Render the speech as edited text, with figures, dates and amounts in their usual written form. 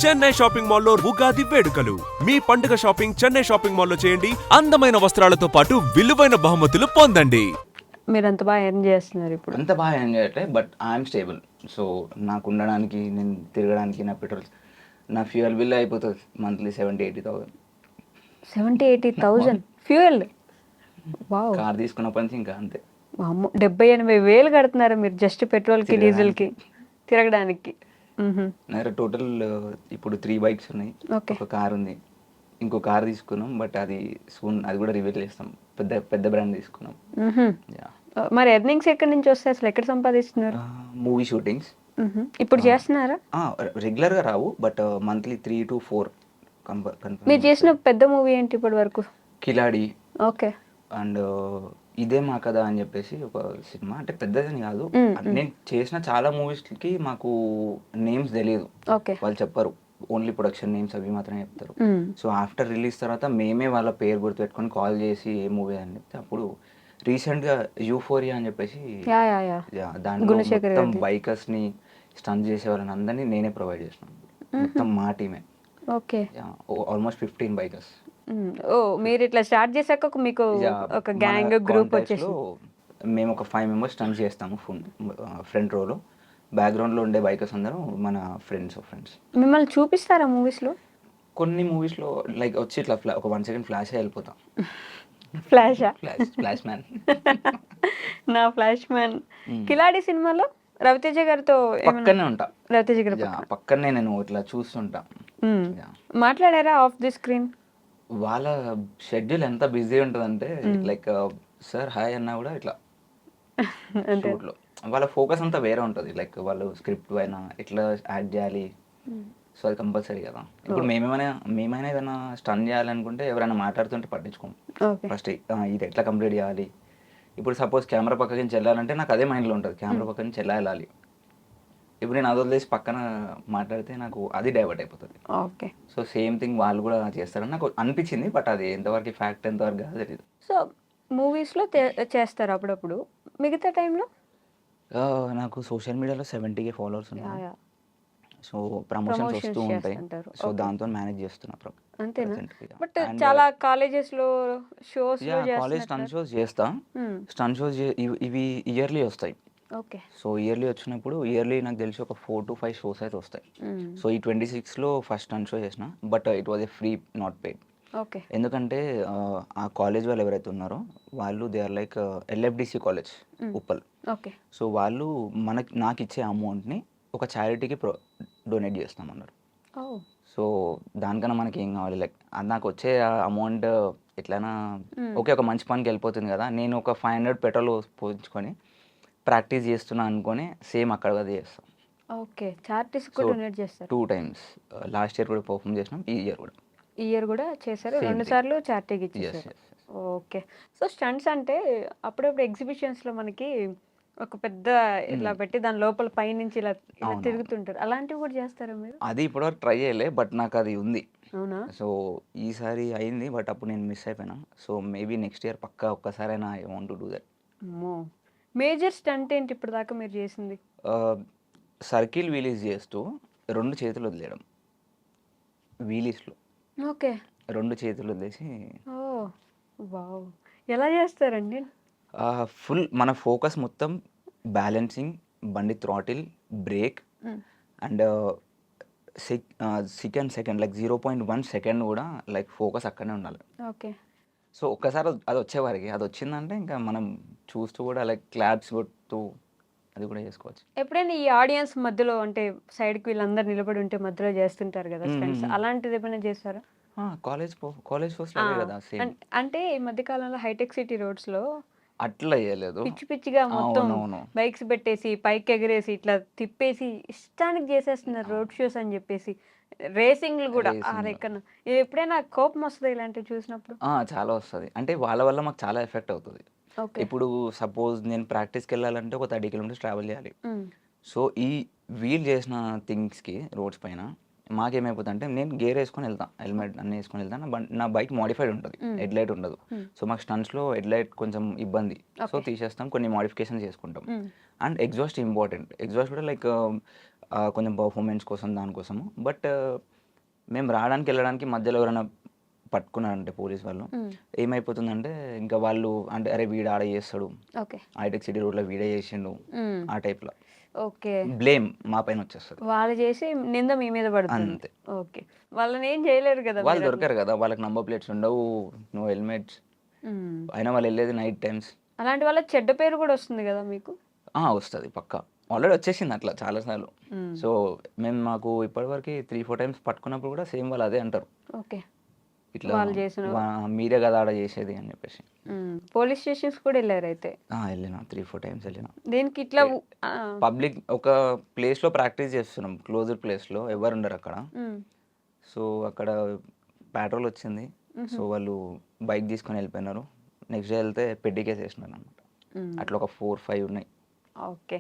Chennai shopping మాల్లో ఉగాది వేడుకలు. మీ పండుగ షాపింగ్ చెన్నై షాపింగ్ మాల్లో చేయండి. అందమైన వస్త్రాలతో పాటు విలువైన బహుమతులు పొందండి. మీరు అంత బాగా ఎర్న్ చేస్తున్నారు ఇప్పుడు. అంత బాగా ఎంజాయ్ చేయట్లే, బట్ ఐఎమ్ స్టేబుల్. సో నాకు ఉండడానికి, నేను తిరగడానికి, నా పెట్రోల్, నా ఫ్యూయల్ బిల్ అయిపోతుంది మంత్లీ 70,000-80,000. 70,000-80,000 ఫ్యూయల్. వావ్. కార్ తీసుకున్నప్పటి నుంచి ఇంకా అంతే. అమ్మో, 70,000-80,000 కడుతున్నారా మీరు జస్ట్ పెట్రోల్కి, డీజిల్కి, తిరగడానికి? నా దగ్గర టోటల్ ఇప్పుడు 3 బైక్స్ ఉన్నాయి, ఓకే. ఒక కార్ ఉంది, ఇంకో కార్ తీసుకున్నాం, బట్ అది సూన్ అది కూడా రివీల్ చేస్తాం. పెద్ద పెద్ద బ్రాండ్ తీసుకున్నాం. మరి ఎర్నింగ్స్ ఎక్కడి నుంచి వస్తాయి, అసలు ఎక్కడ సంపాదిస్తున్నారు? మూవీ షూటింగ్స్ ఇప్పుడు చేస్తున్నారా? రెగ్యులర్గా రావు, బట్ మంత్లీ 3 to 4 మీరు చేసిన పెద్ద మూవీ ఏంటి ఇప్పటి వరకు? కిలాడి. ఓకే. అండ్ ఇదే మా కథ అని చెప్పేసి ఒక సినిమా, అంటే పెద్దదని కాదు. నేను చేసిన చాలా మూవీస్కి మాకు నేమ్స్ తెలియదు, వాళ్ళు చెప్పరు, ఓన్లీ ప్రొడక్షన్ నేమ్స్ అవి మాత్రమే చెప్తారు. సో ఆఫ్టర్ రిలీజ్ తర్వాత మేమే వాళ్ళ పేరు గుర్తుపెట్టుకొని కాల్ చేసి ఏ మూవీ అని చెప్తే, అప్పుడు రీసెంట్గా యూఫోరియా అని చెప్పేసి దాంట్లో మొత్తం బైకర్స్ ని స్టంట్ చేసే వాళ్ళని అందరినీ నేనే ప్రొవైడ్ చేసినాను, మొత్తం మా టీమే. ఓకే. Almost 15 bikers. ఓ, మీరు ఇట్లా స్టార్ట్ చేశాక మీకు ఒక గ్యాంగ్ గ్రూప్ వచ్చేసి మేము ఒక 5 members స్టంట్ చేస్తాము ఫ్రంట్ రోలో. బ్యాక్గ్రౌండ్లో ఉండే బైకర్స్ అందరూ మన ఫ్రెండ్స్. మిమ్మల్ని చూపిస్తారా మూవీస్లో? కొన్ని మూవీస్లో లైక్ వచ్చి ఇట్లా ఒక 1 second ఫ్లాష్ వెళ్ళిపోతాం. Flash man. నా ఫ్లాష్ మ్యాన్. కిలాడి సినిమాలో రవితేజ గారితో పక్కనే ఉంటా. రవితేజ గారి పక్కనే నేను ఇట్లా చూస్తుంటా. మాట్లాడారా ఆఫ్ ది స్క్రీన్? వాళ్ళ షెడ్యూల్ ఎంత బిజీ ఉంటుందంటే, లైక్ సార్ హాయ్ అన్నా కూడా ఇట్లా షూట్లో వాళ్ళ ఫోకస్ అంతా వేరే ఉంటుంది. లైక్ వాళ్ళు స్క్రిప్ట్ పైన ఎట్లా యాడ్ చేయాలి, సో అది కంపల్సరీ కదా. ఇప్పుడు మేమైనా ఏదైనా స్టన్ చేయాలనుకుంటే ఎవరైనా మాట్లాడుతుంటే పట్టించుకోము. ఫస్ట్ ఇది ఎట్లా కంప్లీట్ చేయాలి. ఇప్పుడు సపోజ్ కెమెరా పక్క నుంచి వెళ్ళాలంటే నాకు అదే మైండ్లో ఉంటుంది, కెమెరా పక్క నుంచి ఎలా వెళ్ళాలి. ఇప్పుడు నేను అది వదిలేసి పక్కన మాట్లాడితే నాకు అది డైవర్ట్ అయిపోతుంది. ఓకే. సో సేమ్ థింగ్ వాళ్ళు కూడా చేస్తారని నాకు అనిపించింది, బట్ అది ఎంతవరకు ఫ్యాక్ట్ ఎంతవరకు కాదు తెలియదు. సో మూవీస్లో చేస్తారు అప్పుడప్పుడు, మిగతా టైంలో? నాకు సోషల్ మీడియాలో 70K ఫాలోవర్స్ ఉన్నారు. సో ప్రమోషన్స్ వస్తూ ఉంటాయి, సో దాంతో మేనేజ్ చేస్తున్నా. అంతేనా? బట్ చాలా కాలేజెస్ లో షోస్ కాలేజ్ స్టన్ షోస్ చేస్తా. స్టన్ షోస్ ఇవి ఇయర్లీ వస్తాయి. ఓకే. సో ఇయర్లీ వచ్చినప్పుడు ఇయర్లీ నాకు తెలిసి ఒక 4 to 5 షోస్ అయితే వస్తాయి. సో ఈ 26లో ఫస్ట్ స్టన్ షో చేసిన, but it was a free, not paid. Okay. ఎందుకంటే ఆ కాలేజ్ వాళ్ళు ఎవరైతే ఉన్నారో వాళ్ళు they are like LFDC college Uppal. Okay. So వాళ్ళు నాకు ఇచ్చే అమౌంట్ని ఒక చారిటీకి డొనేట్ చేస్తామన్నారు. సో దానికన్నా మనకి ఏం కావాలి, లైక్ నాకు వచ్చే అమౌంట్ ఎట్లయినా ఓకే ఒక మంచి పనికి వెళ్ళిపోతుంది కదా. నేను ఒక 500 పెట్రోల్ పోయించుకొని ప్రాక్టీస్ చేస్తున్నా అనుకొని సేమ్ అక్కడ అది చేస్తాం. ఓకే. చారిటీస్ కూడా డొనేట్ చేస్తారు 2 times. లాస్ట్ ఇయర్ కూడా పర్ఫామ్ చేసినాం, ఈ ఇయర్ కూడా చేశారు, 2 సార్లు చారిటీకి ఇచ్చేసారు. ఓకే. సో స్టంట్స్ అంటే అప్పుడప్పుడు ఎగ్జిబిషన్స్లో మనకి ఒక పెద్ద ఇట్లా పెట్టి దాని లోపల పైనుంచి ఇలా తిరుగుతుంటారు, అలాంటివి కూడా చేస్తారా మీరు? అది ఇప్పటివరకు ట్రై చేయలే, బట్ నాకు అది ఉంది. అవునా? సో ఈసారి అయింది, బట్ అప్పుడు నేను మిస్ అయిపోయినా. సో మేబీ నెక్స్ట్ ఇయర్ పక్కా ఒక్కసారైనా I want to do that. Major stunt ఏంటి ఇప్పుడు దాకా మీరు చేసింది? సర్కిల్ వీలీస్ చేస్తూ 2 చేతులు వదిలేయడం వీలీస్లో. ఓకే. 2 చేతులు వదిలేసి. ఓ వావ్, ఎలా చేస్తారండి? ఫుల్ మన ఫోకస్ మొత్తం బ్యాలెన్సింగ్, బండి throttle, break and second like 0.1 second కూడా లైక్ ఫోకస్ అక్కడనే ఉండాలి. ఓకే. సో ఒక్కసారి అది వచ్చేవారికి, అది వచ్చిందంటే ఇంకా మనం చూస్తూ కూడా లైక్ క్లాప్స్ కొడుతూ అది కూడా చేసుకోవచ్చు. ఎప్పుడైనా ఈ ఆడియన్స్ మధ్యలో అంటే సైడ్కి వీళ్ళందరూ నిలబడి ఉంటే మధ్యలో చేస్తుంటారు కదా స్టంట్స్, అలాంటిది ఏమైనా చేస్తారా? కాలేజ్ ఫోర్స్ కదా. అంటే ఈ మధ్య కాలంలో హైటెక్ సిటీ రోడ్స్ లో అట్లా చేయలేదు, పిచ్చిగా మొత్తం బైక్స్ పెట్టేసి పైకి ఎగరేసి ఇట్లా తిప్పేసి ఇష్టానికి చేసేస్తున్నారు రోడ్ షోస్ అని చెప్పేసి, రేసింగ్లు కూడా. ఎప్పుడైనా కోపం వస్తుంది ఇలాంటివి చూసినప్పుడు? చాలా వస్తుంది. అంటే వాళ్ళ వల్ల మాకు చాలా ఎఫెక్ట్ అవుతుంది. ఇప్పుడు సపోజ్ నేను ప్రాక్టీస్కి వెళ్ళాలంటే ఒక 30 kilometers ట్రావెల్ చేయాలి. సో ఈ వీల్ చేసిన థింగ్స్కి రోడ్స్ పైన మాకేమైపోతుంది అంటే, నేను గేర్ వేసుకొని వెళ్తాను, హెల్మెట్ అన్నీ వేసుకొని వెళ్తాను, నా బైక్ మోడిఫైడ్ ఉంటుంది, హెడ్ లైట్ ఉండదు. సో మాకు స్టంట్స్లో హెడ్ లైట్ కొంచెం ఇబ్బంది, సో తీసేస్తాం, కొన్ని మోడిఫికేషన్ చేసుకుంటాం. అండ్ ఎగ్జాస్ట్ ఇంపార్టెంట్, ఎగ్జాస్ట్ కూడా లైక్ కొంచెం పర్ఫార్మెన్స్ కోసం దానికోసము. బట్ మేము రావడానికి వెళ్ళడానికి మధ్యలో ఎవరైనా పట్టుకున్నారంటే పోలీస్ వాళ్ళు మ్మ్. ఏమైపోతుందంటే ఇంకా వాళ్ళు అంటే అరే వీడు ఆడ చేస్తాడు, ఓకే. హైటెక్ సిటీ రోడ్లో వీడే చేసిండు, మ్మ్. ఆ టైప్లో ఓకే. బ్లేమ్ మా పైన వచ్చేస్తుంది. వాళ్ళు చేసి నింద మీ మీద పడుతుంది. అంతే. ఓకే. వాళ్ళని ఏం చేయలేరు కదా వాళ్ళు మీరు అట్లా. దొరకరు కదా, వాళ్ళకి నంబర్ ప్లేట్స్ ఉండవు, నో హెల్మెట్స్, మ్మ్. అయినా వాళ్ళు వెళ్ళేది నైట్ టైమ్స్. అలాంటి వాళ్ళ చెడ్డ పేరు కూడా వస్తుంది కదా మీకు. వస్తుంది పక్కా, ఆల్రెడీ వచ్చేసింది అట్లా చాలాసార్లు. మ్మ్. సో మేము మాకు ఇప్పటివరకు 3-4 టైమ్స్ పట్టుకున్నప్పుడు కూడా సేమ్ వాళ్ళు అదే అంటారు, ఓకే. ఇట్లా వాళ్ళు చేసిన మీరే కదా ఆడ చేసేది అని చెప్పేసి. పోలీస్ స్టేషన్స్ కూడా వెళ్ళారు అయితే. వెళ్ళినా 3-4 టైమ్స్ వెళ్ళినా. దేనికి ఇట్లా పబ్లిక్ ఒక ప్లేస్లో ప్రాక్టీస్ చేస్తున్నాం, క్లోజ్డ్ ప్లేస్లో ఎవరు ఉండరు అక్కడ. సో అక్కడ పెట్రోల్ వచ్చింది, సో వాళ్ళు బైక్ తీసుకొని వెళ్ళిపోయినారు. నెక్స్ట్ డే వెళ్తే పెట్టి కేసు వేసినారు అనమాట. అట్లా ఒక 4-5 ఉన్నాయి. ఓకే.